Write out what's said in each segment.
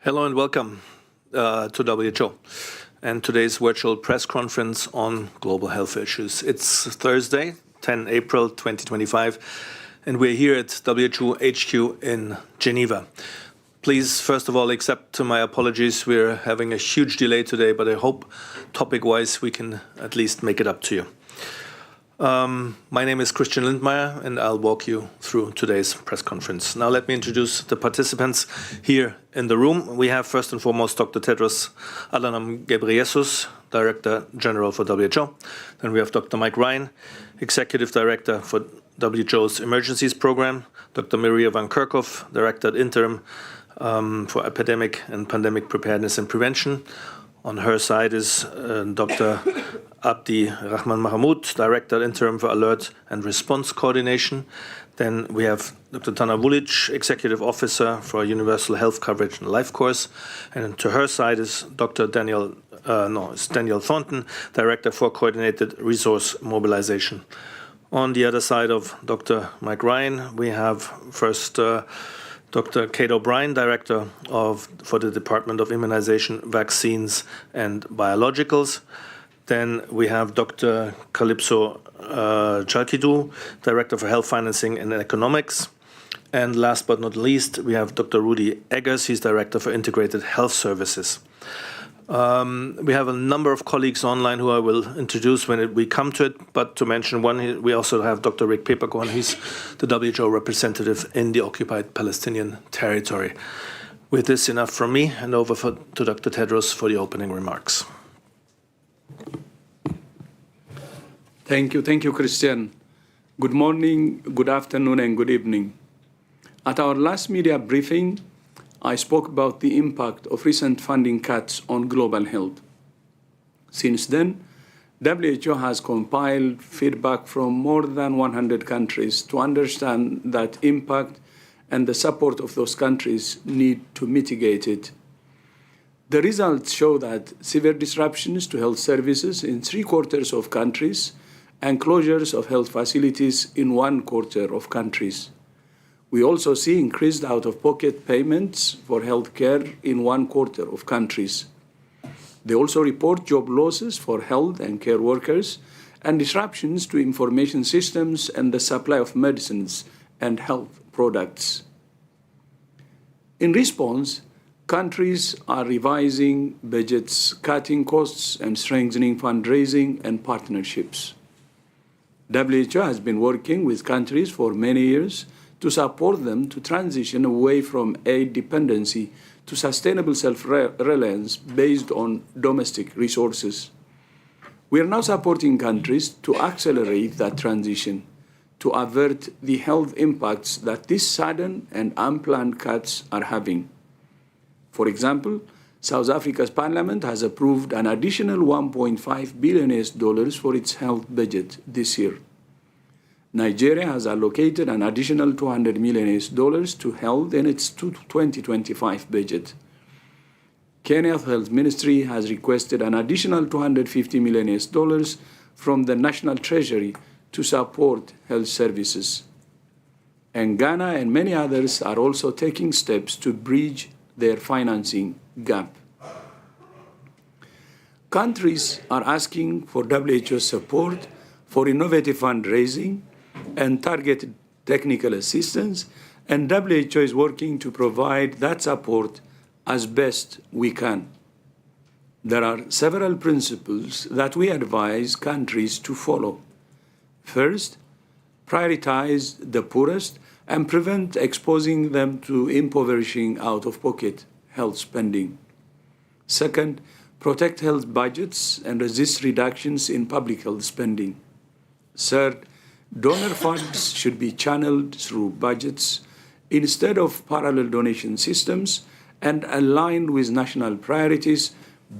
Hello and welcome to WHO and today's virtual press conference on global health issues. It's Thursday, 10 April 2025, and we're here at WHO HQ in Geneva. Please, first of all, accept my apologies. We're having a huge delay today, but I hope topic-wise we can at least make it up to you. My name is Christian Lindmeier, and I'll walk you through today's press conference. Now let me introduce the participants here in the room. We have first and foremost Dr. Tedros Adhanom Ghebreyesus, Director General for WHO. Then we have Dr. Mike Ryan, Executive Director for WHO's Emergencies Program. Dr. Maria van Kerkhove, Director ad Interim for Epidemic and Pandemic Preparedness and Prevention. On her side is Dr. Abdi Rahman Mahmoud, Director Interim for Alert and Response Coordination. Then we have Dr. Tana Vulic, Executive Officer for Universal Health Coverage and Life Course. And to her side is Dr. Daniel Thornton, Director for Coordinated Resource Mobilization. On the other side of Dr. Mike Ryan, we have first Dr. Kate O'Brien, Director for the Department of Immunization, Vaccines and Biologicals. Then we have Dr. Calypso Chalkidou, Director for Health Financing and Economics. And last but not least, we have Dr. Rudy Eggers, he's Director for Integrated Health Services. We have a number of colleagues online who I will introduce when we come to it, but to mention one, we also have Dr. Rick Peperkorn, he's the WHO representative in the occupied Palestinian territory. With this, enough from me, and over to Dr. Tedros for the opening remarks. Thank you, Christian. Good morning, good afternoon, and good evening. At our last media briefing, I spoke about the impact of recent funding cuts on global health. Since then, WHO has compiled feedback from more than 100 countries to understand that impact and the support of those countries need to mitigate it. The results show that severe disruptions to health services in 3/4 of countries and closures of health facilities in 1/4 of countries. We also see increased out-of-pocket payments for health care in 1/4 of countries. They also report job losses for health and care workers and disruptions to information systems and the supply of medicines and health products. In response, countries are revising budgets, cutting costs, and strengthening fundraising and partnerships. WHO has been working with countries for many years to support them to transition away from aid dependency to sustainable self-reliance based on domestic resources. We are now supporting countries to accelerate that transition, to avert the health impacts that these sudden and unplanned cuts are having. For example, South Africa's parliament has approved an additional $1.5 billion for its health budget this year. Nigeria has allocated an additional $200 million to health in its 2025 budget. Kenya's Health Ministry has requested an additional $250 million from the National Treasury to support health services. And Ghana and many others are also taking steps to bridge their financing gap. Countries are asking for WHO support for innovative fundraising and targeted technical assistance, and WHO is working to provide that support as best we can. There are several principles that we advise countries to follow. First, prioritize the poorest and prevent exposing them to impoverishing out-of-pocket health spending. Second, protect health budgets and resist reductions in public health spending. Third, donor funds should be channeled through budgets instead of parallel donation systems and aligned with national priorities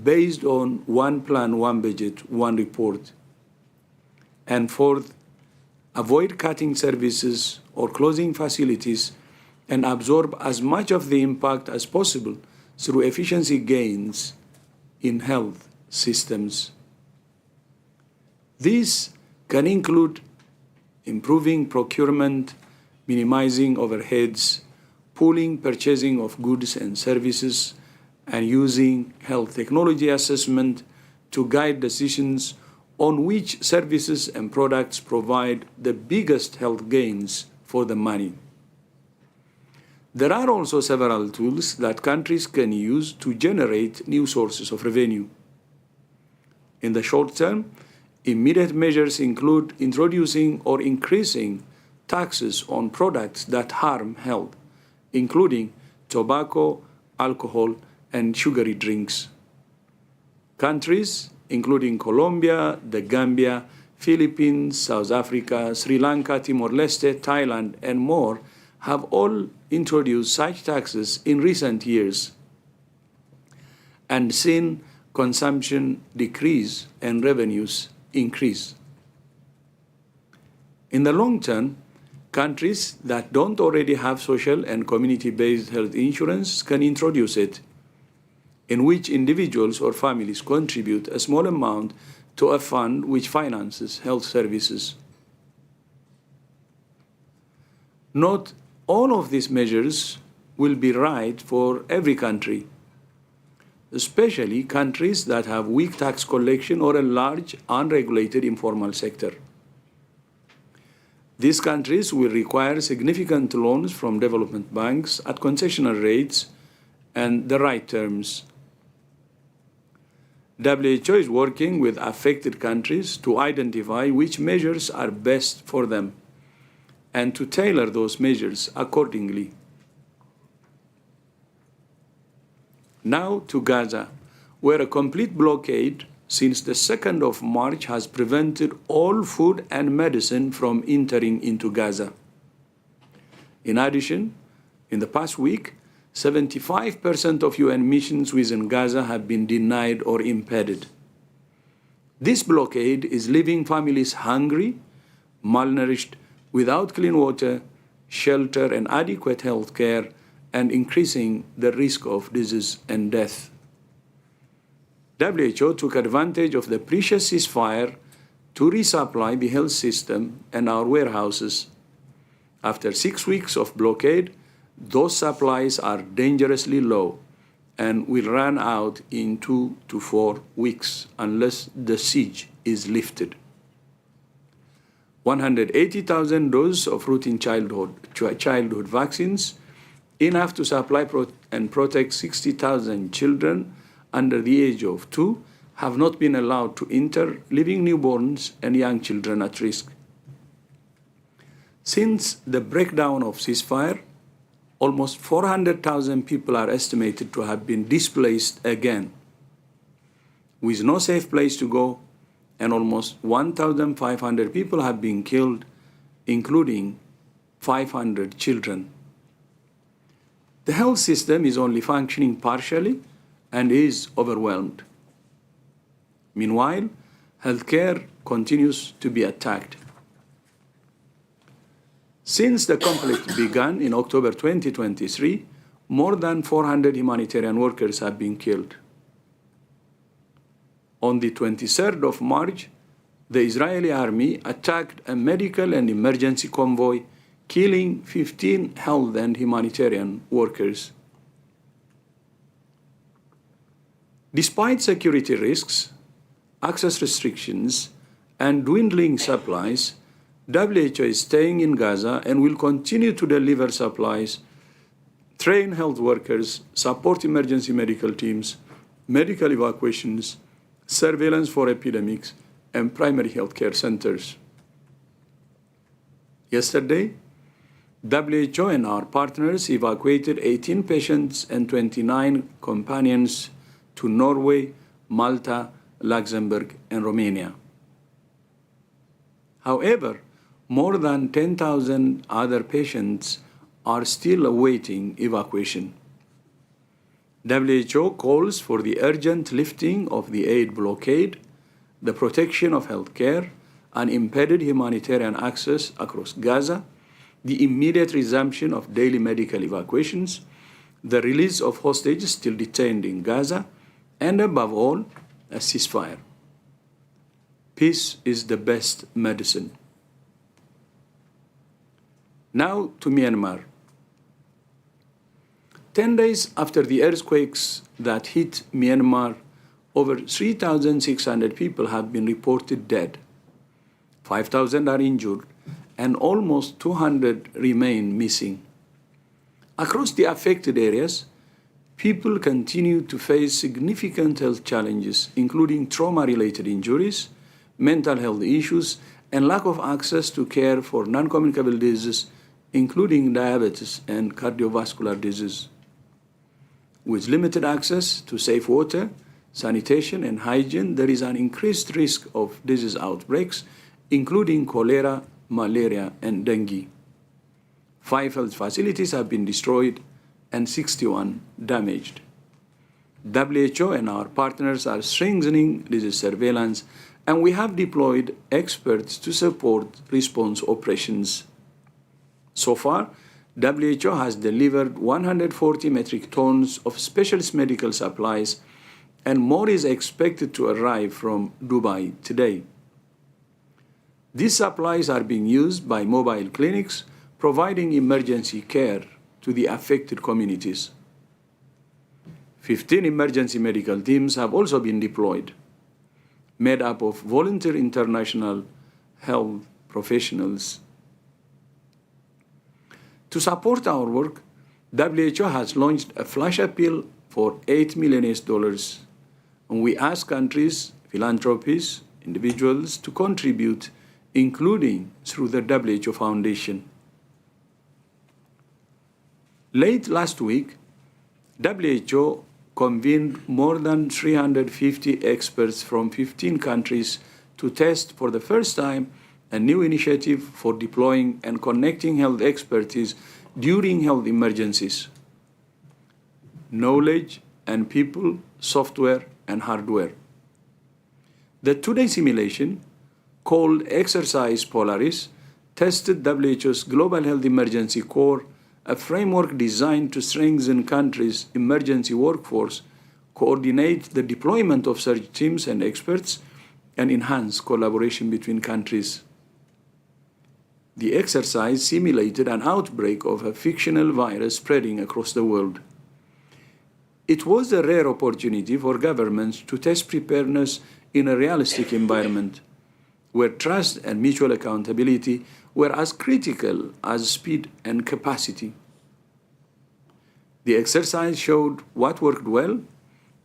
based on one plan, one budget, one report. And fourth, avoid cutting services or closing facilities and absorb as much of the impact as possible through efficiency gains in health systems. These can include improving procurement, minimizing overheads, pooling purchasing of goods and services, and using health technology assessment to guide decisions on which services and products provide the biggest health gains for the money. There are also several tools that countries can use to generate new sources of revenue. In the short term, immediate measures include introducing or increasing taxes on products that harm health, including tobacco, alcohol, and sugary drinks. Countries including Colombia, the Gambia, Philippines, South Africa, Sri Lanka, Timor-Leste, Thailand, and more have all introduced such taxes in recent years and seen consumption decrease and revenues increase. In the long term, countries that don't already have social and community-based health insurance can introduce it, in which individuals or families contribute a small amount to a fund which finances health services. Not all of these measures will be right for every country, especially countries that have weak tax collection or a large unregulated informal sector. These countries will require significant loans from development banks at concessional rates and the right terms. WHO is working with affected countries to identify which measures are best for them and to tailor those measures accordingly. Now to Gaza, where a complete blockade since the 2nd of March has prevented all food and medicine from entering into Gaza. In addition, in the past week, 75% of UN missions within Gaza have been denied or impeded. This blockade is leaving families hungry, malnourished, without clean water, shelter, and adequate health care, and increasing the risk of disease and death. WHO took advantage of the precious ceasefire to resupply the health system and our warehouses. After 6 weeks of blockade, those supplies are dangerously low and will run out in 2 to 4 weeks unless the siege is lifted. 180,000 doses of routine childhood vaccines, enough to supply and protect 60,000 children under the age of 2, have not been allowed to enter, leaving newborns and young children at risk. Since the breakdown of ceasefire, almost 400,000 people are estimated to have been displaced again, with no safe place to go, and almost 1,500 people have been killed, including 500 children. The health system is only functioning partially and is overwhelmed. Meanwhile, healthcare continues to be attacked. Since the conflict began in October 2023, more than 400 humanitarian workers have been killed. On the 23rd of March, the Israeli army attacked a medical and emergency convoy, killing 15 health and humanitarian workers. Despite security risks, access restrictions, and dwindling supplies, WHO is staying in Gaza and will continue to deliver supplies, train health workers, support emergency medical teams, medical evacuations, surveillance for epidemics, and primary healthcare centers. Yesterday, WHO and our partners evacuated 18 patients and 29 companions to Norway, Malta, Luxembourg, and Romania. However, more than 10,000 other patients are still awaiting evacuation. WHO calls for the urgent lifting of the aid blockade, the protection of health care, unimpeded humanitarian access across Gaza, the immediate resumption of daily medical evacuations, the release of hostages still detained in Gaza, and above all, a ceasefire. Peace is the best medicine. Now to Myanmar. 10 days after the earthquakes that hit Myanmar, over 3,600 people have been reported dead. 5,000 are injured, and almost 200 remain missing. Across the affected areas, people continue to face significant health challenges, including trauma-related injuries, mental health issues, and lack of access to care for non-communicable diseases, including diabetes and cardiovascular disease. With limited access to safe water, sanitation, and hygiene, there is an increased risk of disease outbreaks, including cholera, malaria, and dengue. 5 health facilities have been destroyed and 61 damaged. WHO and our partners are strengthening disease surveillance, and we have deployed experts to support response operations. So far, WHO has delivered 140 metric tons of specialist medical supplies, and more is expected to arrive from Dubai today. These supplies are being used by mobile clinics, providing emergency care to the affected communities. 15 emergency medical teams have also been deployed, made up of volunteer international health professionals. To support our work, WHO has launched a flash appeal for $8 million, and we ask countries, philanthropists, individuals to contribute, including through the WHO Foundation. Late last week, WHO convened more than 350 experts from 15 countries to test for the first time a new initiative for deploying and connecting health expertise during health emergencies. Knowledge and people, software and hardware. The two-day simulation, called Exercise Polaris, tested WHO's Global Health Emergency Corps, a framework designed to strengthen countries' emergency workforce, coordinate the deployment of surge teams and experts, and enhance collaboration between countries. The exercise simulated an outbreak of a fictional virus spreading across the world. It was a rare opportunity for governments to test preparedness in a realistic environment, where trust and mutual accountability were as critical as speed and capacity. The exercise showed what worked well,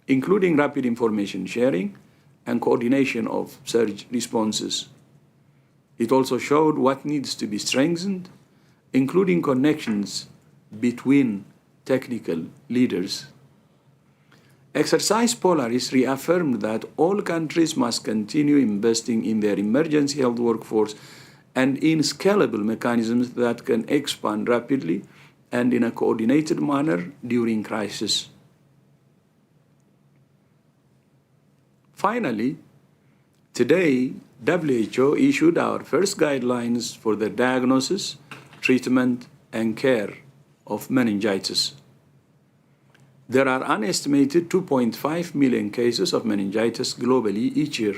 including rapid information sharing and coordination of surge responses. It also showed what needs to be strengthened, including connections between technical leaders. Exercise Polaris reaffirmed that all countries must continue investing in their emergency health workforce and in scalable mechanisms that can expand rapidly and in a coordinated manner during crisis. Finally, today, WHO issued our first guidelines for the diagnosis, treatment, and care of meningitis. There are an estimated 2.5 million cases of meningitis globally each year.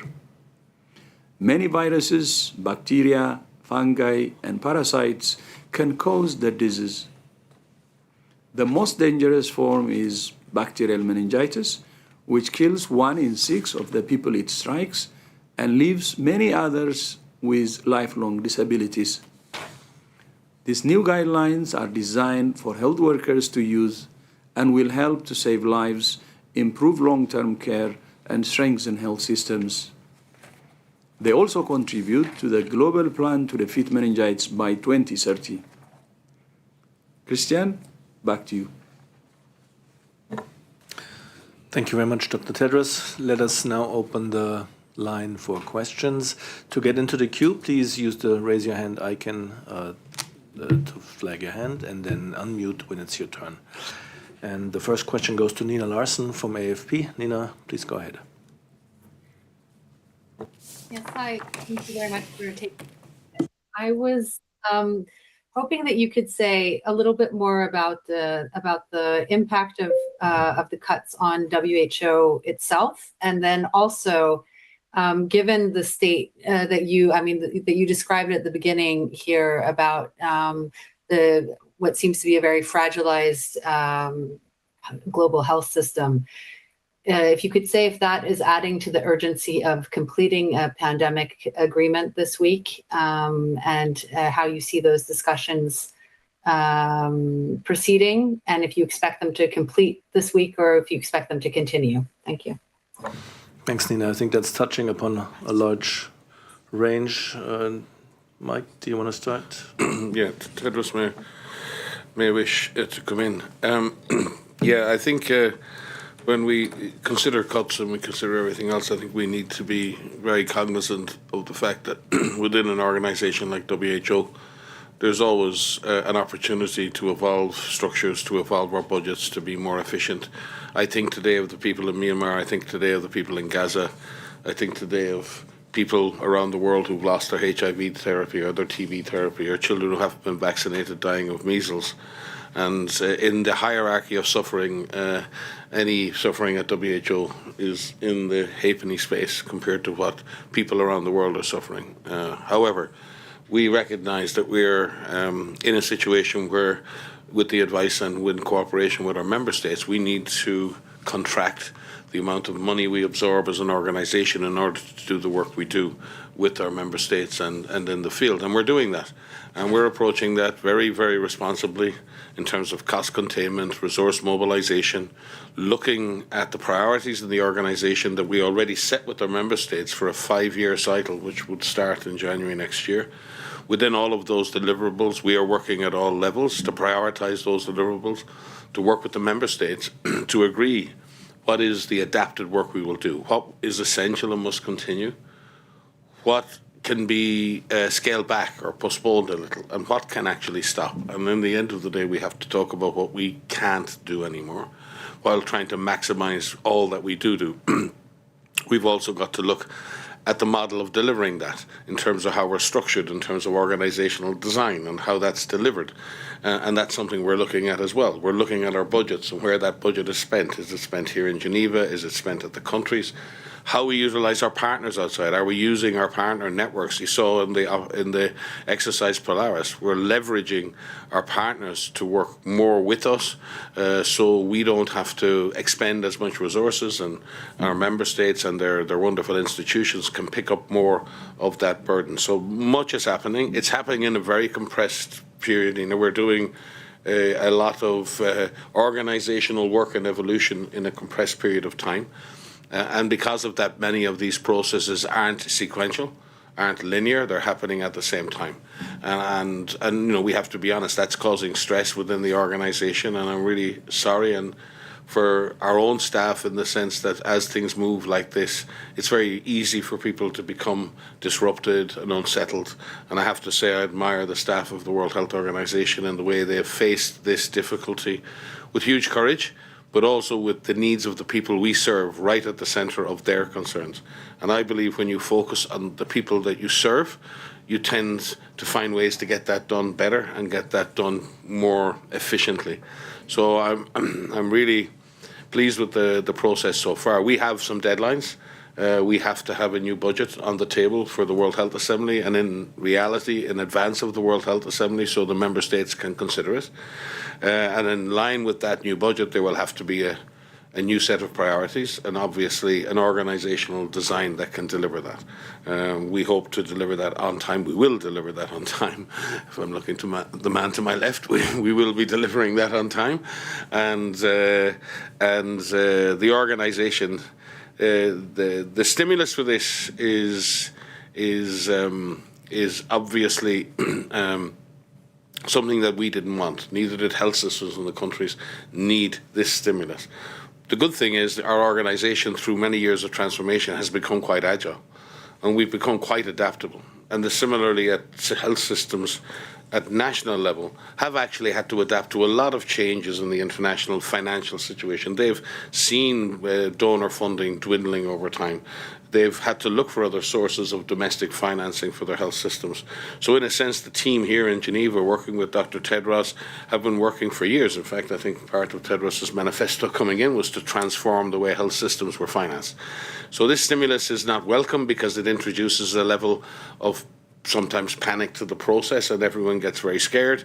Many viruses, bacteria, fungi, and parasites can cause the disease. The most dangerous form is bacterial meningitis, which kills 1 in 6 of the people it strikes and leaves many others with lifelong disabilities. These new guidelines are designed for health workers to use and will help to save lives, improve long-term care, and strengthen health systems. They also contribute to the global plan to defeat meningitis by 2030. Christian, back to you. Thank you very much, Dr. Tedros. Let us now open the line for questions. To get into the queue, please use the raise your hand icon to flag your hand and then unmute when it's your turn. And the first question goes to Nina Larson from AFP. Nina, please go ahead. Yes, hi. Thank you very much for taking this. I was hoping that you could say a little bit more about the impact of the cuts on WHO itself, and then also given the state that you described at the beginning here about the what seems to be a very fragilized global health system. If you could say if that is adding to the urgency of completing a pandemic agreement this week, and how you see those discussions proceeding, and if you expect them to complete this week or if you expect them to continue. Thank you. Thanks, Nina. I think that's touching upon a large range. Mike, do you want to start? Yeah, Tedros may wish to come in. Yeah, I think when we consider cuts and we consider everything else, I think we need to be very cognizant of the fact that within an organization like WHO, there's always an opportunity to evolve structures, to evolve our budgets, to be more efficient. I think today of the people in Myanmar, I think today of the people in Gaza, I think today of people around the world who've lost their HIV therapy or their TB therapy, or children who haven't been vaccinated dying of measles. And in the hierarchy of suffering, any suffering at WHO is in the halfpenny space compared to what people around the world are suffering. However, we recognise that we're in a situation where, with the advice and with cooperation with our member states, we need to contract the amount of money we absorb as an organisation in order to do the work we do with our member states and in the field. And we're doing that. And we're approaching that very, very responsibly in terms of cost containment, resource mobilisation, looking at the priorities in the organisation that we already set with our member states for a 5-year cycle, which would start in January next year. Within all of those deliverables, we are working at all levels to prioritise those deliverables, to work with the member states to agree what is the adapted work we will do, what is essential and must continue, what can be scaled back or postponed a little, and what can actually stop. And in the end of the day, we have to talk about what we can't do anymore, while trying to maximise all that we do. We've also got to look at the model of delivering that in terms of how we're structured, in terms of organisational design and how that's delivered. And that's something we're looking at as well. We're looking at our budgets and where that budget is spent. Is it spent here in Geneva? Is it spent at the countries? How we utilise our partners outside. Are we using our partner networks? You saw in the exercise Polaris, we're leveraging our partners to work more with us, so we don't have to expend as much resources, and our member states and their wonderful institutions can pick up more of that burden. So much is happening. It's happening in a very compressed period. You know, we're doing a lot of organisational work and evolution in a compressed period of time. And because of that, many of these processes aren't sequential, aren't linear, they're happening at the same time. And you know, we have to be honest, that's causing stress within the organisation, and I'm really sorry and for our own staff, in the sense that as things move like this, it's very easy for people to become disrupted and unsettled. And I have to say I admire the staff of the World Health Organization and the way they have faced this difficulty with huge courage, but also with the needs of the people we serve right at the centre of their concerns. And I believe when you focus on the people that you serve, you tend to find ways to get that done better and get that done more efficiently. So I'm really pleased with the process so far. We have some deadlines. We have to have a new budget on the table for the World Health Assembly, and in reality, in advance of the World Health Assembly, so the member states can consider it. And in line with that new budget, there will have to be a new set of priorities and obviously an organisational design that can deliver that. We hope to deliver that on time. We will deliver that on time. If I'm looking to the man to my left, we will be delivering that on time. And the organisation, the stimulus for this is obviously something that we didn't want. Neither did health systems in the countries need this stimulus. The good thing is our organisation, through many years of transformation, has become quite agile, and we've become quite adaptable. And similarly, at health systems at national level have actually had to adapt to a lot of changes in the international financial situation. They've seen donor funding dwindling over time. They've had to look for other sources of domestic financing for their health systems. So in a sense, the team here in Geneva, working with Dr Tedros, have been working for years. In fact, I think part of Tedros' manifesto coming in was to transform the way health systems were financed. So this stimulus is not welcome because it introduces a level of sometimes panic to the process and everyone gets very scared.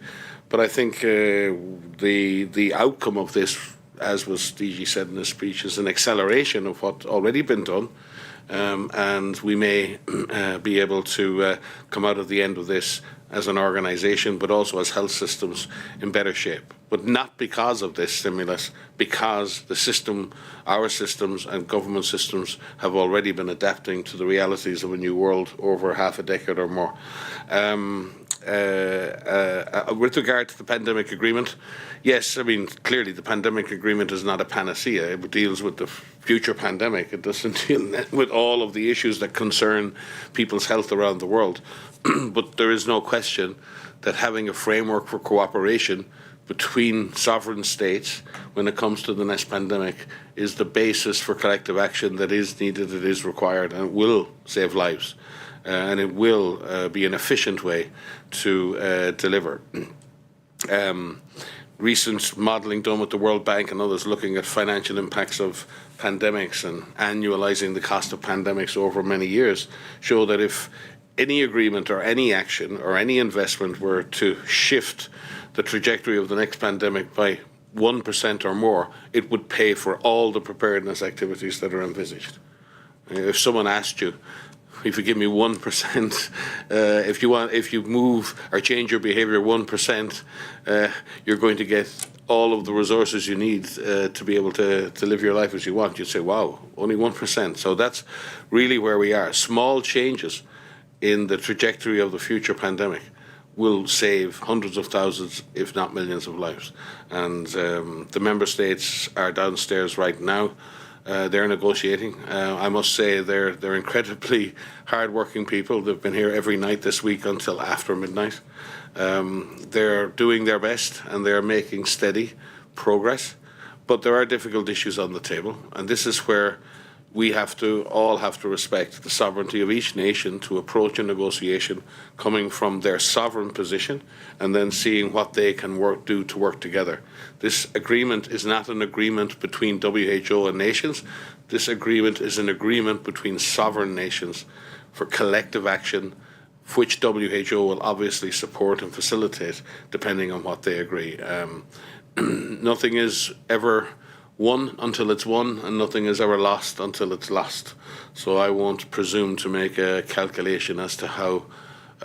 But I think the outcome of this, as was DG said in his speech, is an acceleration of what's already been done. And we may be able to come out at the end of this as an organisation, but also as health systems, in better shape. But not because of this stimulus, because the system, our systems and government systems have already been adapting to the realities of a new world over half a decade or more. With regard to the pandemic agreement, yes, I mean, clearly the pandemic agreement is not a panacea. It deals with the future pandemic. It doesn't deal with all of the issues that concern people's health around the world. But there is no question that having a framework for cooperation between sovereign states when it comes to the next pandemic is the basis for collective action that is needed, it is required, and it will save lives. And it will be an efficient way to deliver. Recent modelling done with the World Bank and others looking at financial impacts of pandemics and annualising the cost of pandemics over many years show that if any agreement or any action or any investment were to shift the trajectory of the next pandemic by 1% or more, it would pay for all the preparedness activities that are envisaged. If someone asked you, if you give me 1%, if you move or change your behaviour 1%, you're going to get all of the resources you need to be able to live your life as you want. You'd say, wow, only 1%. So that's really where we are. Small changes in the trajectory of the future pandemic will save hundreds of thousands, if not millions of lives. And the member states are downstairs right now. They're negotiating. I must say they're incredibly hard-working people. They've been here every night this week until after midnight. They're doing their best and they're making steady progress. But there are difficult issues on the table, and this is where we all have to respect the sovereignty of each nation to approach a negotiation coming from their sovereign position and then seeing what they can do to work together. This agreement is not an agreement between WHO and nations. This agreement is an agreement between sovereign nations for collective action, which WHO will obviously support and facilitate depending on what they agree. Nothing is ever won until it's won, and nothing is ever lost until it's lost. So I won't presume to make a calculation as to how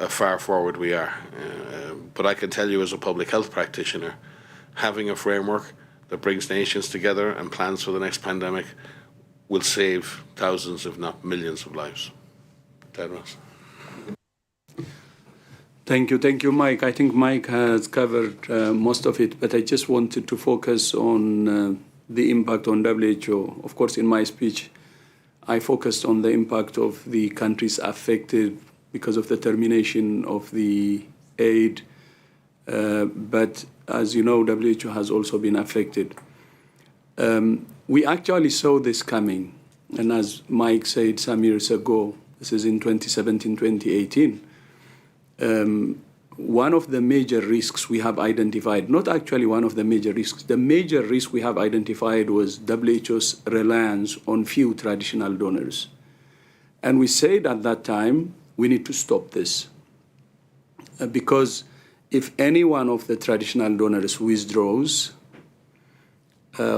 far forward we are. But I can tell you as a public health practitioner, having a framework that brings nations together and plans for the next pandemic will save thousands, if not millions of lives. Tedros. Thank you, Mike. I think Mike has covered most of it, but I just wanted to focus on the impact on WHO. Of course, in my speech, I focused on the impact of the countries affected because of the termination of the aid. But as you know, WHO has also been affected. We actually saw this coming. And as Mike said some years ago, this is in 2017, 2018, one of the major risks we have identified, not actually one of the major risks, the major risk we have identified was WHO's reliance on few traditional donors. And we said at that time, we need to stop this. Because if any one of the traditional donors withdraws,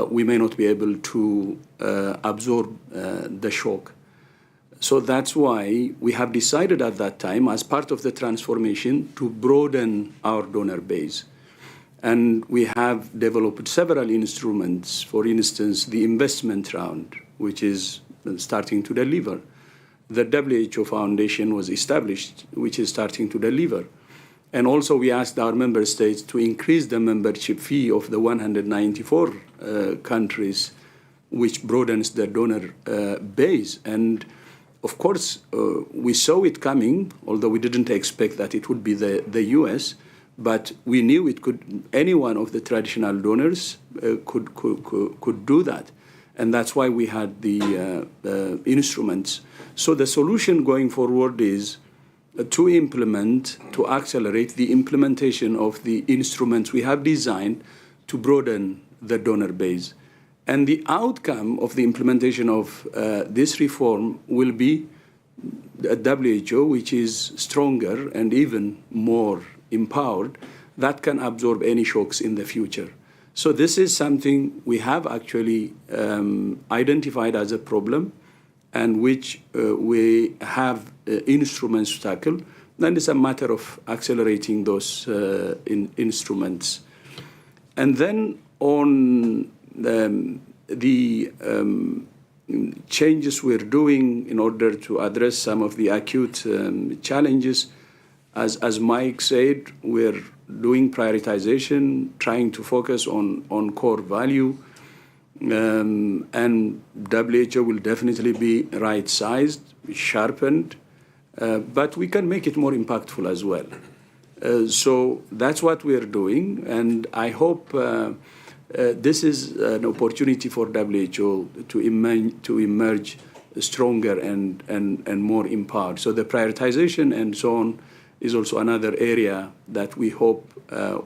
we may not be able to absorb the shock. So that's why we have decided at that time, as part of the transformation, to broaden our donor base. And we have developed several instruments, for instance, the investment round, which is starting to deliver. The WHO Foundation was established, which is starting to deliver. And also we asked our member states to increase the membership fee of the 194 countries, which broadens the donor base. And of course, we saw it coming, although we didn't expect that it would be the US, but we knew it could, any one of the traditional donors could do that. And that's why we had the instruments. So the solution going forward is to accelerate the implementation of the instruments we have designed to broaden the donor base. And the outcome of the implementation of this reform will be a WHO which is stronger and even more empowered that can absorb any shocks in the future. So this is something we have actually identified as a problem, and which we have instruments to tackle. Then it's a matter of accelerating those instruments. And then on the changes we're doing in order to address some of the acute challenges, as Mike said, we're doing prioritization, trying to focus on core value, and WHO will definitely be right-sized, sharpened, but we can make it more impactful as well. So that's what we're doing, and I hope this is an opportunity for WHO to emerge stronger and more empowered. So the prioritization and so on is also another area that we hope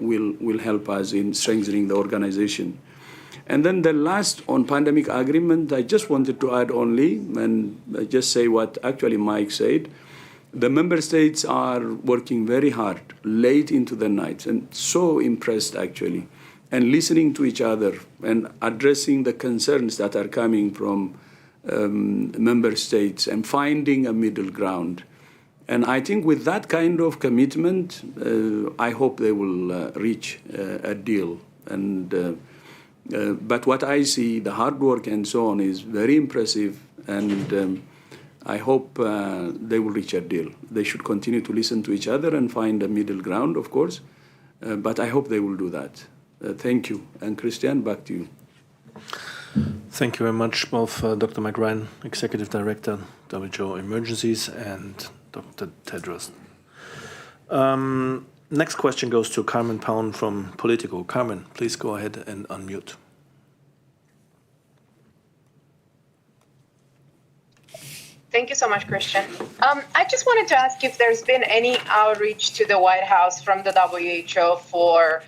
will help us in strengthening the organization. And then the last on pandemic agreement, I just wanted to add only, and just say what actually Mike said. The member states are working very hard, late into the night, and so impressed actually, and listening to each other and addressing the concerns that are coming from member states and finding a middle ground. And I think with that kind of commitment, I hope they will reach a deal. And but what I see, the hard work and so on, is very impressive, and I hope they will reach a deal. They should continue to listen to each other and find a middle ground, of course, but I hope they will do that. Thank you. And Christian, back to you. Thank you very much, both Dr. Mike Ryan, Executive Director, WHO Emergencies, and Dr. Tedros. Next question goes to Carmen Pound from Politico. Carmen, please go ahead and unmute. Thank you so much, Christian. I just wanted to ask if there's been any outreach to the White House from the WHO for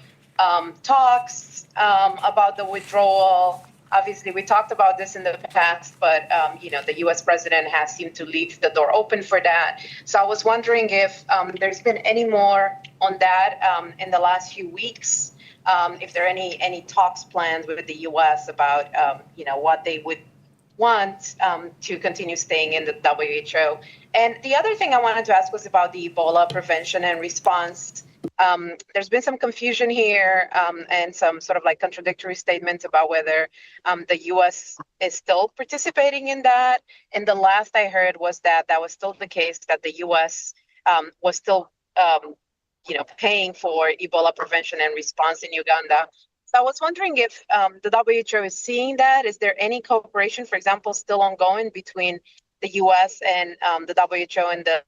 talks about the withdrawal. Obviously, we talked about this in the past, but the U.S. president has seemed to leave the door open for that. So I was wondering if there's been any more on that in the last few weeks. If there are any talks planned with the U.S. about what they would want to continue staying in the WHO. And the other thing I wanted to ask was about the Ebola prevention and response. There's been some confusion here and some sort of like contradictory statements about whether the U.S. is still participating in that. And the last I heard was that was still the case, that the U.S. Was still, paying for Ebola prevention and response in Uganda. So I was wondering if the WHO is seeing that. Is there any cooperation, for example, still ongoing between the U.S. and the WHO and the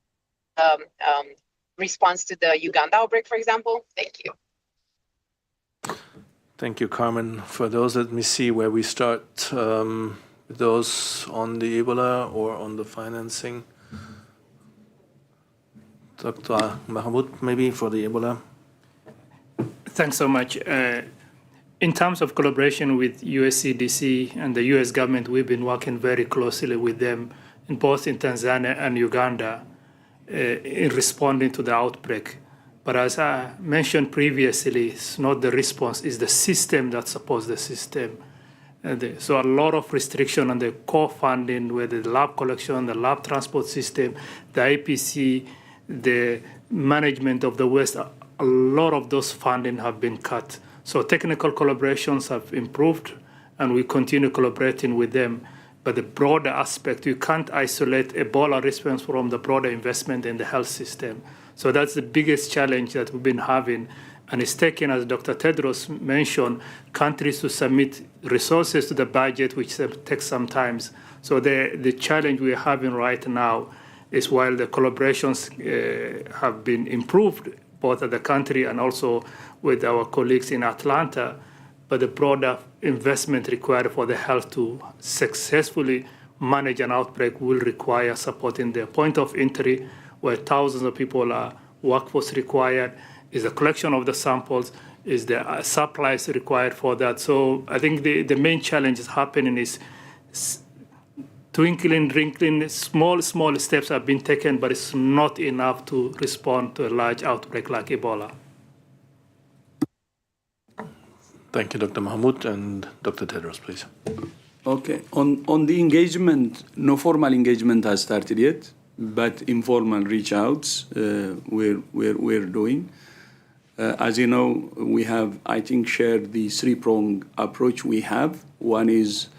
response to the Uganda outbreak, for example? Thank you. Thank you, Carmen. For those, let me see where we start. Those on the Ebola or on the financing. Dr. Mahmoud, maybe for the Ebola. Thanks so much. In terms of collaboration with USCDC and the US government, we've been working very closely with them both in Tanzania and Uganda in responding to the outbreak. But as I mentioned previously, it's not the response, it's the system that supports the system. So a lot of restriction on the core funding, whether the lab collection, the lab transport system, the IPC, the management of the waste, a lot of those funding have been cut. So technical collaborations have improved, and we continue collaborating with them. But the broader aspect, you can't isolate Ebola response from the broader investment in the health system. So that's the biggest challenge that we've been having. And it's taken, as Dr. Tedros mentioned, countries to submit resources to the budget, which takes some time. So the challenge we're having right now is while the collaborations have been improved, both at the country and also with our colleagues in Atlanta, but the broader investment required for the health to successfully manage an outbreak will require support in the point of entry, where thousands of people are workforce required, is the collection of the samples, is the supplies required for that. So I think the main challenge is happening is twinkling, wrinkling, small steps have been taken, but it's not enough to respond to a large outbreak like Ebola. Thank you, Dr. Mahmoud, and Dr. Tedros, please. Okay. On the engagement, no formal engagement has started yet, but informal reach outs we're doing. As you know, we have, I think, shared the three-pronged approach we have. One is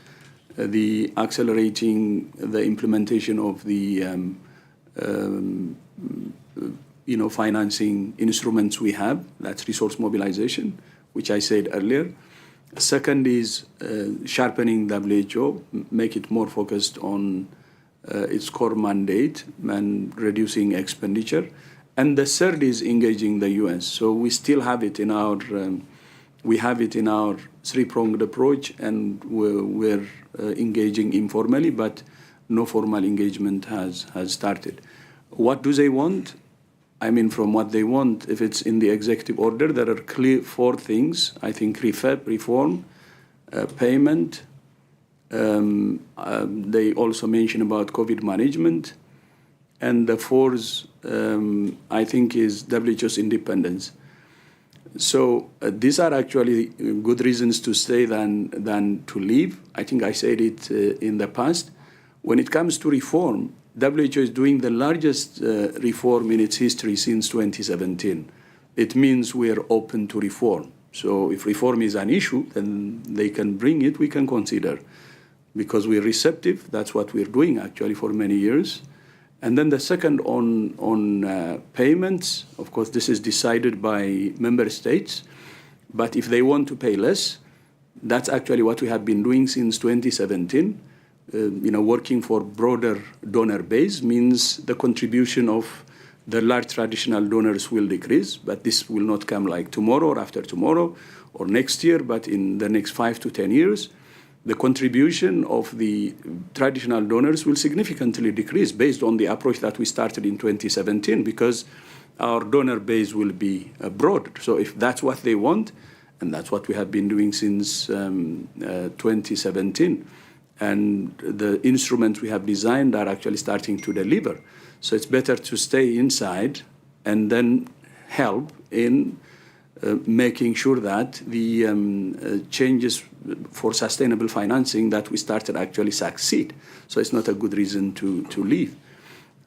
the accelerating the implementation of the financing instruments we have. That's resource mobilization, which I said earlier. Second is sharpening WHO, make it more focused on its core mandate and reducing expenditure. And the third is engaging the US. So we still have it in our three-pronged approach, and we're engaging informally, but no formal engagement has started. What do they want? I mean, from what they want, if it's in the executive order, there are clear four things. I think reform, payment. They also mention about COVID management. And the fourth, I think, is WHO's independence. So these are actually good reasons to stay than to leave. I think I said it in the past. When it comes to reform, WHO is doing the largest reform in its history since 2017. It means we are open to reform. So if reform is an issue, then they can bring it, we can consider. Because we're receptive, that's what we're doing actually for many years. And then the second on payments, of course, this is decided by member states. But if they want to pay less, that's actually what we have been doing since 2017. Working for broader donor base means the contribution of the large traditional donors will decrease, but this will not come like tomorrow or after tomorrow or next year, but in the next 5 to 10 years. The contribution of the traditional donors will significantly decrease based on the approach that we started in 2017, because our donor base will be broad. So if that's what they want, and that's what we have been doing since 2017, and the instruments we have designed are actually starting to deliver. So it's better to stay inside and then help in making sure that the changes for sustainable financing that we started actually succeed. So it's not a good reason to leave.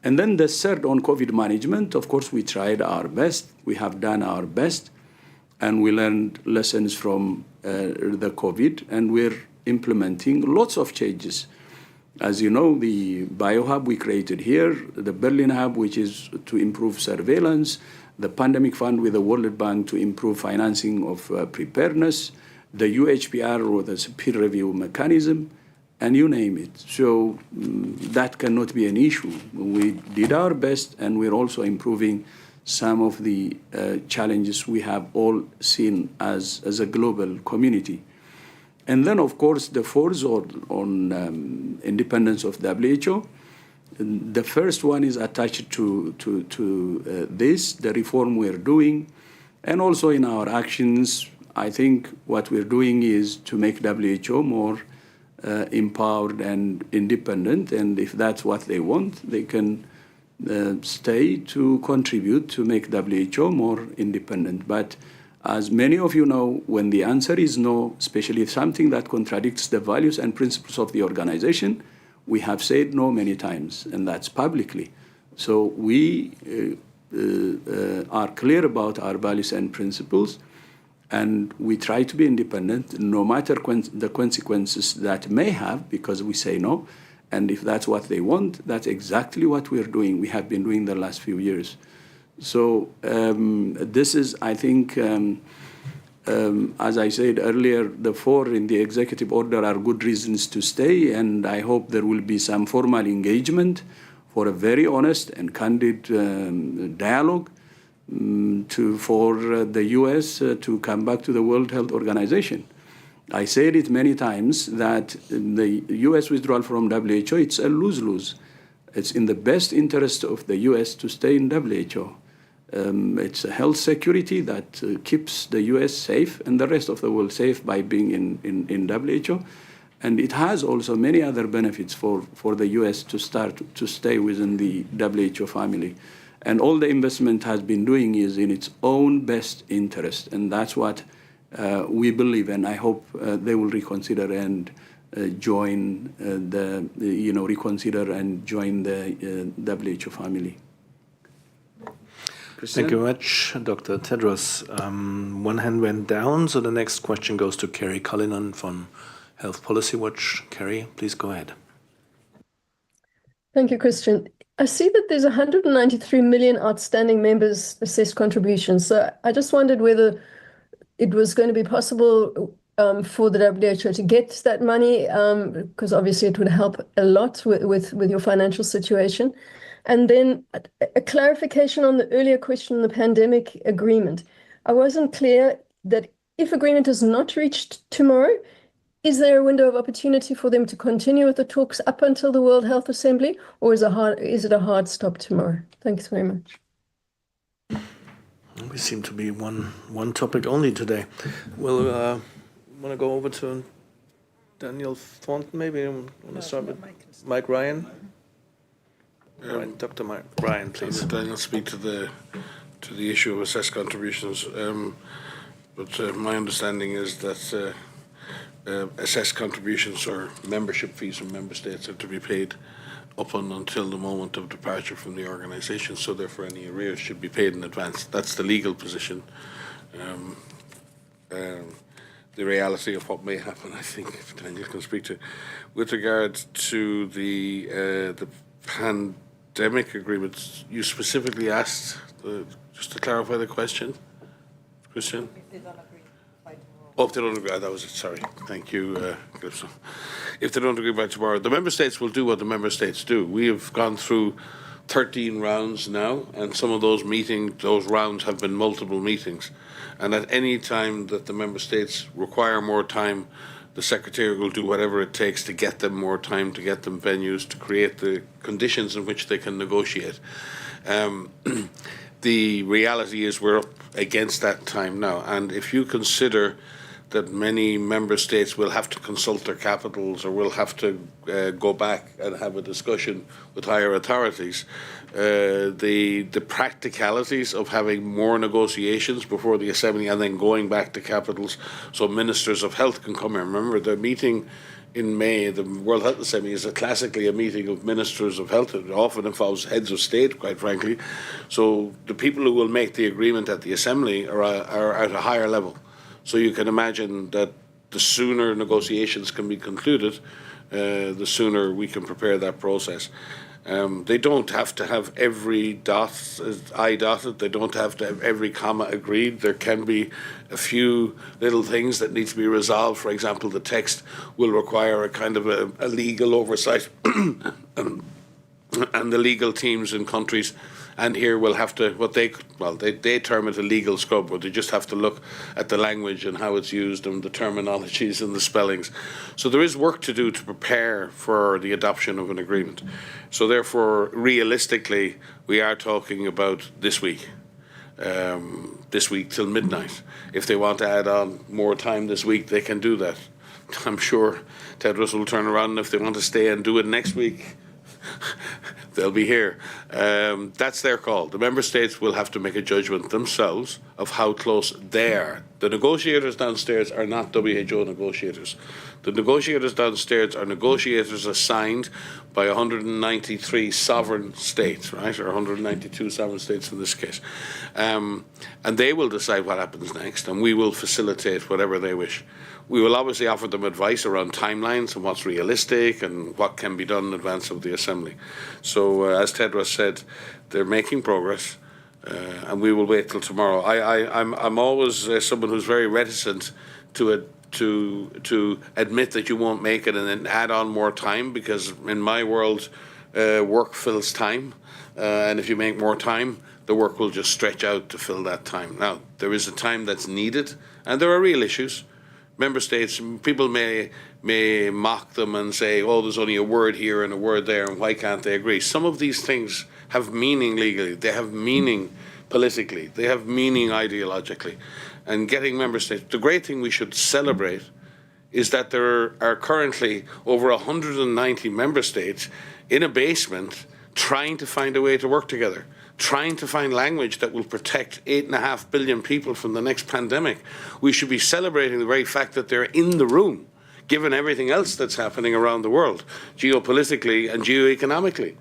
And then the third on COVID management, of course, we tried our best. We have done our best, and we learned lessons from the COVID, and we're implementing lots of changes. As you know, the BioHub we created here, the Berlin Hub, which is to improve surveillance, the Pandemic Fund with the World Bank to improve financing of preparedness, the UHPR or the peer review mechanism, and you name it. So that cannot be an issue. We did our best, and we're also improving some of the challenges we have all seen as a global community. And then, of course, the fourth on independence of WHO. The first one is attached to this, the reform we're doing. And also in our actions, I think what we're doing is to make WHO more empowered and independent. And if that's what they want, they can stay to contribute to make WHO more independent. But as many of you know, when the answer is no, especially if something that contradicts the values and principles of the organization, we have said no many times, and that's publicly. So we are clear about our values and principles, and we try to be independent no matter the consequences that may have, because we say no. And if that's what they want, that's exactly what we're doing. We have been doing the last few years. So this is, I think, as I said earlier, the four in the executive order are good reasons to stay, and I hope there will be some formal engagement for a very honest and candid dialogue for the US to come back to the World Health Organization. I said it many times that the US withdrawal from WHO, it's a lose-lose. It's in the best interest of the US to stay in WHO. It's a health security that keeps the US safe and the rest of the world safe by being in WHO. And it has also many other benefits for the US to stay within the WHO family. And all the investment has been doing is in its own best interest. And that's what we believe, and I hope they will reconsider and join reconsider and join the WHO family. Thank you very much, Dr. Tedros. One hand went down, so the next question goes to Kerry Cullinan from Health Policy Watch. Kerry, please go ahead. Thank you, Christian. I see that there's 193 million outstanding members' assessed contributions. So I just wondered whether it was going to be possible for the WHO to get that money, because obviously it would help a lot with your financial situation. And then a clarification on the earlier question on the pandemic agreement. I wasn't clear that if agreement is not reached tomorrow, is there a window of opportunity for them to continue with the talks up until the World Health Assembly, or is it a hard stop tomorrow? Thanks very much. We seem to be one topic only today. We'll want to go over to Daniel Thornton, maybe. Want to start with Mike Ryan? Right, Dr. Mike Ryan, please. Daniel, speak to the issue of assessed contributions. But my understanding is that assessed contributions or membership fees from member states are to be paid up until the moment of departure from the organisation, so therefore any arrears should be paid in advance. That's the legal position. The reality of what may happen, I think, if Daniel can speak to. With regard to the pandemic agreements, you specifically asked, just to clarify the question, Christian? If they don't agree by tomorrow. Oh, if they don't agree, that was it, sorry. Thank you, Gibson. If they don't agree by tomorrow, the member states will do what the member states do. We have gone through 13 rounds now, and some of those rounds have been multiple meetings. And at any time that the member states require more time, the Secretary will do whatever it takes to get them more time, to get them venues, to create the conditions in which they can negotiate. The reality is we're up against that time now. And if you consider that many member states will have to consult their capitals or will have to go back and have a discussion with higher authorities, the practicalities of having more negotiations before the Assembly and then going back to capitals so ministers of health can come here. Remember, the meeting in May, the World Health Assembly, is classically a meeting of ministers of health. It often involves heads of state, quite frankly. So the people who will make the agreement at the Assembly are at a higher level. So you can imagine that the sooner negotiations can be concluded, the sooner we can prepare that process. They don't have to have every I dotted. They don't have to have every comma agreed. There can be a few little things that need to be resolved. For example, the text will require a kind of a legal oversight, and the legal teams in countries. And here we'll have to, they term it a legal scrub, where they just have to look at the language and how it's used and the terminologies and the spellings. So there is work to do to prepare for the adoption of an agreement. So therefore, realistically, we are talking about this week till midnight. If they want to add on more time this week, they can do that. I'm sure Tedros will turn around, and if they want to stay and do it next week, they'll be here. That's their call. The member states will have to make a judgment themselves of how close they are. The negotiators downstairs are not WHO negotiators. The negotiators downstairs are negotiators assigned by 193 sovereign states, right, or 192 sovereign states in this case. And they will decide what happens next, and we will facilitate whatever they wish. We will obviously offer them advice around timelines and what's realistic and what can be done in advance of the Assembly. So, as Tedros said, they're making progress, and we will wait till tomorrow. I'm always someone who's very reticent to admit that you won't make it and then add on more time, because in my world, work fills time, and if you make more time, the work will just stretch out to fill that time. Now, there is a time that's needed, and there are real issues. Member states, people may mock them and say, oh, there's only a word here and a word there, and why can't they agree? Some of these things have meaning legally, they have meaning politically, they have meaning ideologically. And getting member states, the great thing we should celebrate is that there are currently over 190 member states in a basement trying to find a way to work together. trying to find language that will protect 8.5 billion people from the next pandemic. We should be celebrating the very fact that they're in the room, given everything else that's happening around the world, geopolitically and geoeconomically.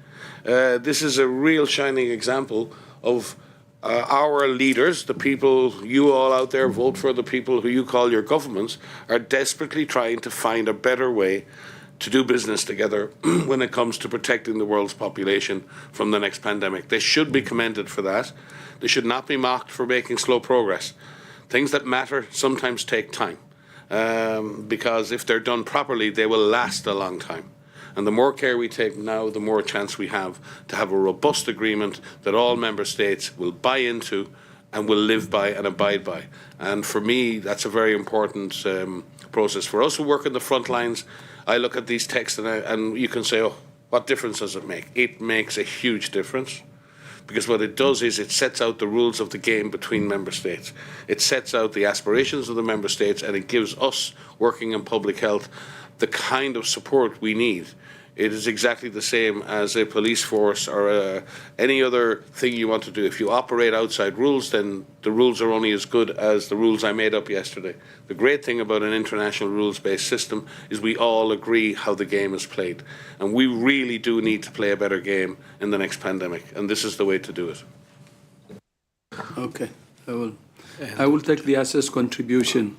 This is a real shining example of our leaders, the people you all out there vote for, the people who you call your governments, are desperately trying to find a better way to do business together when it comes to protecting the world's population from the next pandemic. They should be commended for that. They should not be mocked for making slow progress. Things that matter sometimes take time, because if they're done properly, they will last a long time. And the more care we take now, the more chance we have to have a robust agreement that all member states will buy into and will live by and abide by. And for me, that's a very important process. For us who work in the front lines, I look at these texts and you can say, oh, what difference does it make? It makes a huge difference, because what it does is it sets out the rules of the game between member states. It sets out the aspirations of the member states, and it gives us working in public health the kind of support we need. It is exactly the same as a police force or any other thing you want to do. If you operate outside rules, then the rules are only as good as the rules I made up yesterday. The great thing about an international rules-based system is we all agree how the game is played. And we really do need to play a better game in the next pandemic. And this is the way to do it. Okay, I will take the assess contribution.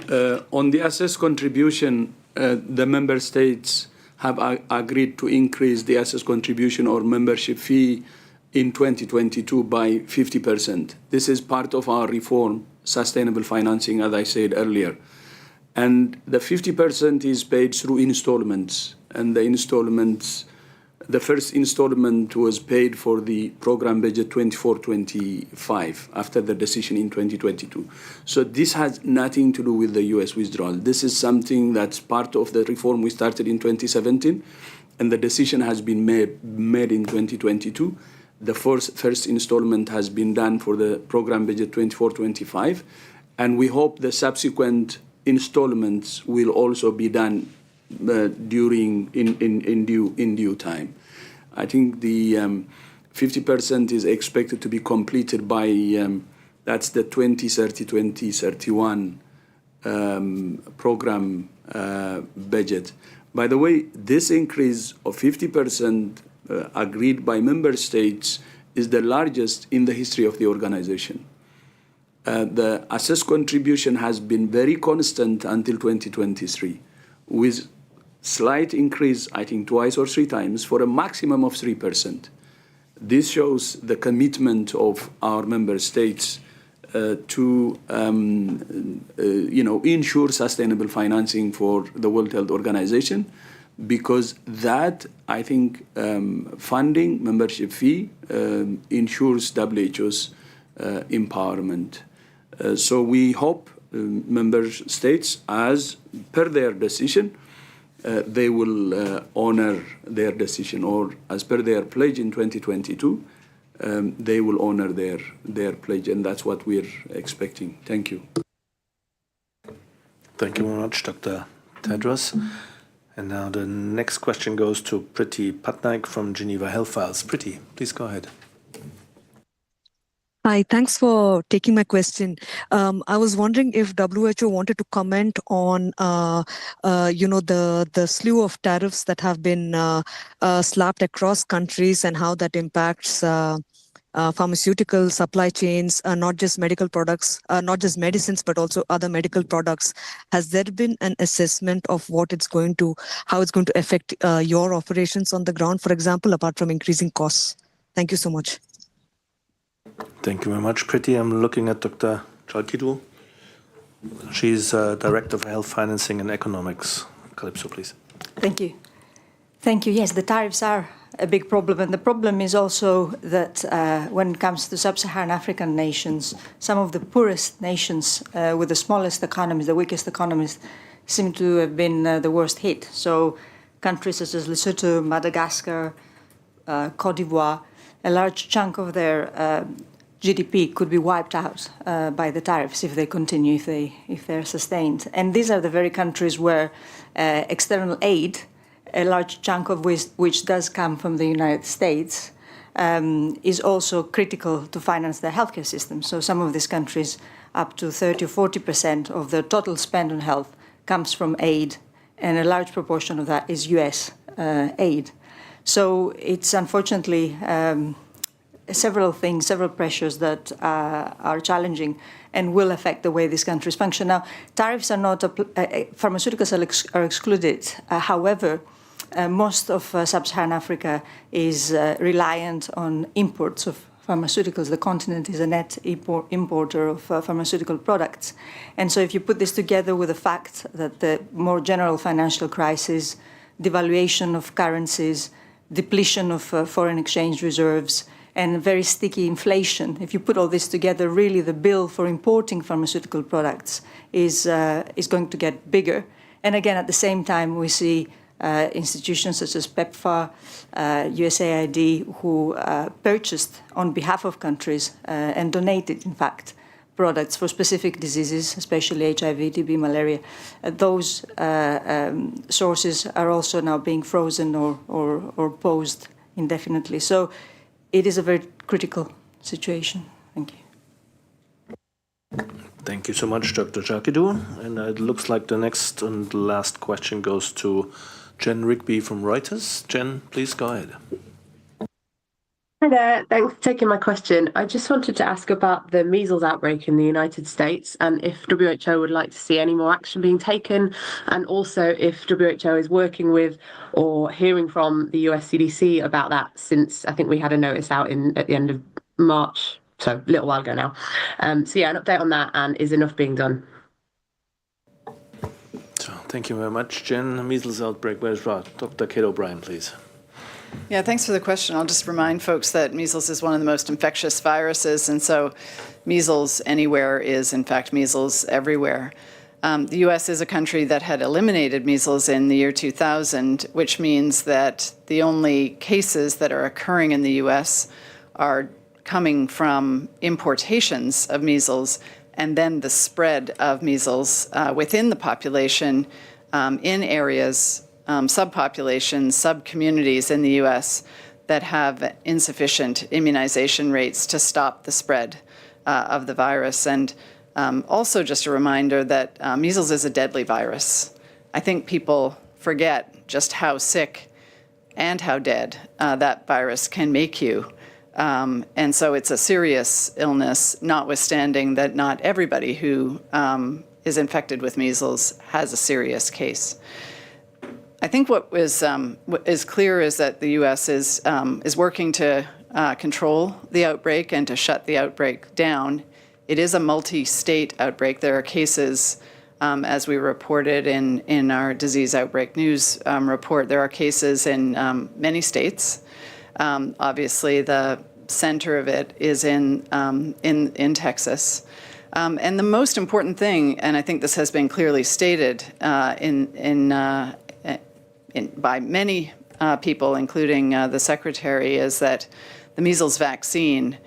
On the assess contribution, the member states have agreed to increase the assess contribution or membership fee in 2022 by 50%. This is part of our reform, sustainable financing, as I said earlier. And the 50% is paid through installments. And the installments, the first installment was paid for the program budget 24-25 after the decision in 2022. So this has nothing to do with the US withdrawal. This is something that's part of the reform we started in 2017, and the decision has been made in 2022. The first installment has been done for the program budget 24-25, and we hope the subsequent installments will also be done in due time. I think the 50% is expected to be completed by that's the 2030-2031 program budget. By the way, this increase of 50% agreed by member states is the largest in the history of the organization. The assessed contribution has been very constant until 2023, with slight increase, I think twice or three times, for a maximum of 3%. This shows the commitment of our member states to ensure sustainable financing for the World Health Organization, because that, I think, funding, membership fee, ensures WHO's empowerment. So we hope member states, as per their decision, they will honor their decision, or as per their pledge in 2022, they will honor their pledge, and that's what we're expecting. Thank you. Thank you very much, Dr. Tedros. And now the next question goes to Priti Patnaik from Geneva Health Files. Priti, please go ahead. Hi, thanks for taking my question. I was wondering if WHO wanted to comment on, the slew of tariffs that have been slapped across countries and how that impacts pharmaceutical supply chains, not just medical products, not just medicines, but also other medical products. Has there been an assessment of how it's going to affect your operations on the ground, for example, apart from increasing costs? Thank you so much. Thank you very much, Priti. I'm looking at Dr. Chalkidou. She's Director for Health Financing and Economics. Calypso, please. Thank you. Thank you. Yes, the tariffs are a big problem. And the problem is also that when it comes to sub-Saharan African nations, some of the poorest nations with the smallest economies, the weakest economies, seem to have been the worst hit. So countries such as Lesotho, Madagascar, Cote d'Ivoire, a large chunk of their GDP could be wiped out by the tariffs if they continue, if they're sustained. And these are the very countries where external aid, a large chunk of which does come from the United States, is also critical to finance their healthcare system. So some of these countries, up to 30 or 40% of their total spend on health comes from aid, and a large proportion of that is US aid. So it's unfortunately several things, several pressures that are challenging and will affect the way these countries function. Now, tariffs are not, pharmaceuticals are excluded. However, most of sub-Saharan Africa is reliant on imports of pharmaceuticals. The continent is a net importer of pharmaceutical products. And so if you put this together with the fact that the more general financial crisis, devaluation of currencies, depletion of foreign exchange reserves, and very sticky inflation, if you put all this together, really the bill for importing pharmaceutical products is going to get bigger. And again, at the same time, we see institutions such as PEPFAR, USAID, who purchased on behalf of countries and donated, in fact, products for specific diseases, especially HIV, TB, malaria. Those sources are also now being frozen or paused indefinitely. So it is a very critical situation. Thank you. Thank you so much, Dr. Jacquidou. And it looks like the next and last question goes to Jen Rigby from Reuters. Jen, please go ahead. Hi there, thanks for taking my question. I just wanted to ask about the measles outbreak in the United States and if WHO would like to see any more action being taken, and also if WHO is working with or hearing from the US CDC about that, since I think we had a notice out at the end of March, so a little while ago now. So yeah, an update on that, and is enough being done? So, thank you very much, Jen. Measles outbreak, where's Dr. Kate O'Brien, please. Yeah, thanks for the question. I'll just remind folks that measles is one of the most infectious viruses, and so measles anywhere is, in fact, measles everywhere. The U.S. is a country that had eliminated measles in the year 2000, which means that the only cases that are occurring in the U.S. are coming from importations of measles, and then the spread of measles within the population in areas, subpopulations, subcommunities in the U.S. that have insufficient immunization rates to stop the spread of the virus. And also just a reminder that measles is a deadly virus. I think people forget just how sick and how dead that virus can make you. And so it's a serious illness, notwithstanding that not everybody who is infected with measles has a serious case. I think what is clear is that the U.S. is working to control the outbreak and to shut the outbreak down. It is a multi-state outbreak. There are cases, as we reported in our disease outbreak news report, there are cases in many states. Obviously, the center of it is in Texas. And the most important thing, and I think this has been clearly stated by many people, including the Secretary, is that the measles vaccine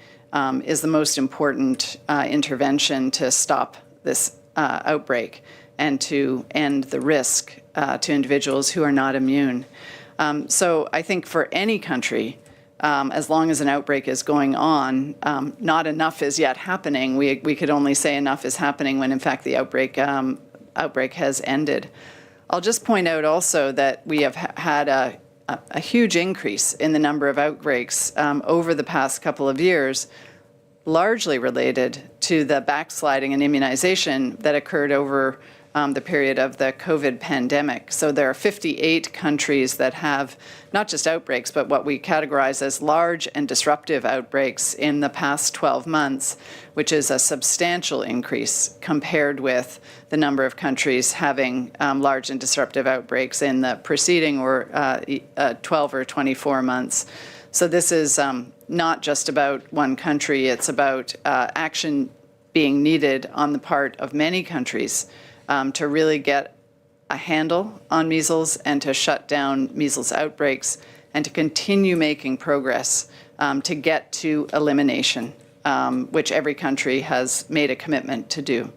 is the most important intervention to stop this outbreak and to end the risk to individuals who are not immune. So I think for any country, as long as an outbreak is going on, not enough is yet happening. We could only say enough is happening when, in fact, the outbreak has ended. I'll just point out also that we have had a huge increase in the number of outbreaks over the past couple of years, largely related to the backsliding in immunization that occurred over the period of the COVID pandemic. So there are 58 countries that have not just outbreaks, but what we categorize as large and disruptive outbreaks in the past 12 months, which is a substantial increase compared with the number of countries having large and disruptive outbreaks in the preceding 12 or 24 months. So this is not just about one country, it's about action being needed on the part of many countries to really get a handle on measles and to shut down measles outbreaks and to continue making progress to get to elimination, which every country has made a commitment to do.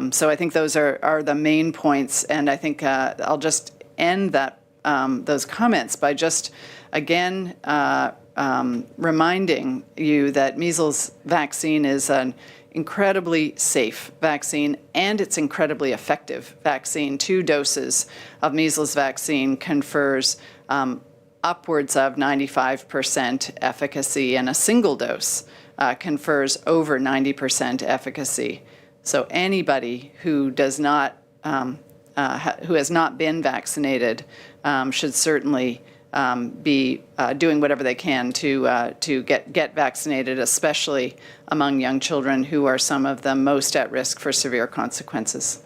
So I think those are the main points, and I think I'll just end those comments by just again reminding you that measles vaccine is an incredibly safe vaccine, and it's incredibly effective vaccine. 2 doses of measles vaccine confers upwards of 95% efficacy, and a single dose confers over 90% efficacy. So anybody who does not, who has not been vaccinated, should certainly be doing whatever they can to get vaccinated, especially among young children who are some of the most at risk for severe consequences.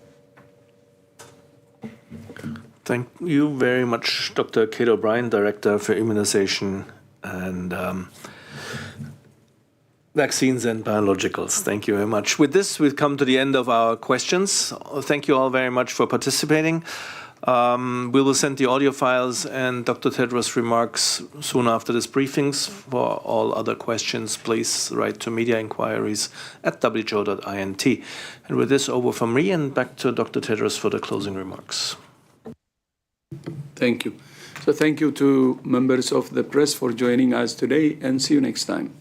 Thank you very much, Dr. Kate O'Brien, Director for Immunization and Vaccines and Biologicals. Thank you very much. With this, we've come to the end of our questions. Thank you all very much for participating. We will send the audio files and Dr. Tedros' remarks soon after this briefings. For all other questions, please write to mediainquiries@who.int. And with this, over from me and back to Dr. Tedros for the closing remarks. Thank you. So thank you to members of the press for joining us today, and see you next time.